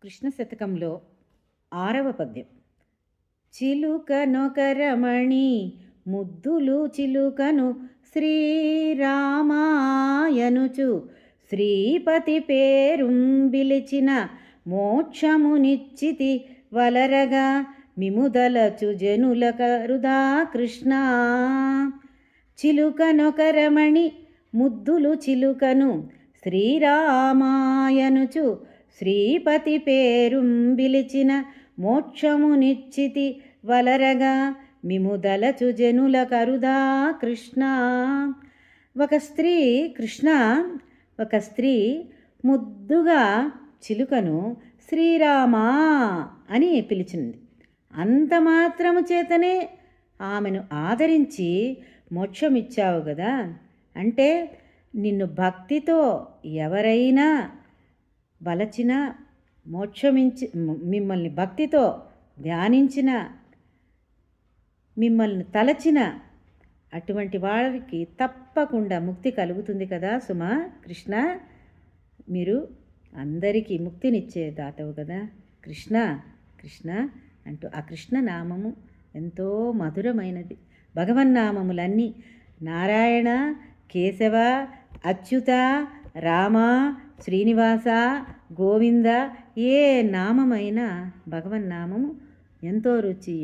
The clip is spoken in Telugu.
కృష్ణ శతకంలో 6వ పద్యం. చిలుకనొకరమణి ముద్దులు చిలుకను శ్రీరామాయనుచు శ్రీపతి పేరుంబిలిచిన మోక్షమునిచ్చితి వలరగా మిముదలచు జనుల కరుదా కృష్ణ. చిలుకనొకరమణి ముద్దులు చిలుకను శ్రీరామాయనుచు శ్రీపతి పేరుంబిలిచిన మోక్షమునిచ్చితి వలరగా మిముదలచు జనుల కరుదా కృష్ణ. ఒక స్త్రీ ముద్దుగా చిలుకను శ్రీరామా అని పిలిచింది. అంత మాత్రము చేతనే ఆమెను ఆదరించి మోక్షమిచ్చావు కదా. అంటే నిన్ను భక్తితో ఎవరైనా వలచిన మిమ్మల్ని భక్తితో ధ్యానించిన, మిమ్మల్ని తలచిన అటువంటి వారికి తప్పకుండా ముక్తి కలుగుతుంది కదా సుమా. కృష్ణ, మీరు అందరికీ ముక్తినిచ్చే దాతవు కదా కృష్ణ. కృష్ణ అంటూ ఆ కృష్ణ నామము ఎంతో మధురమైనది. భగవన్నామములన్నీ నారాయణ, కేశవ, అచ్యుత, రామ, శ్రీనివాస, గోవింద, ఏ నామమైనా భగవన్నామము ఎంతో రుచి.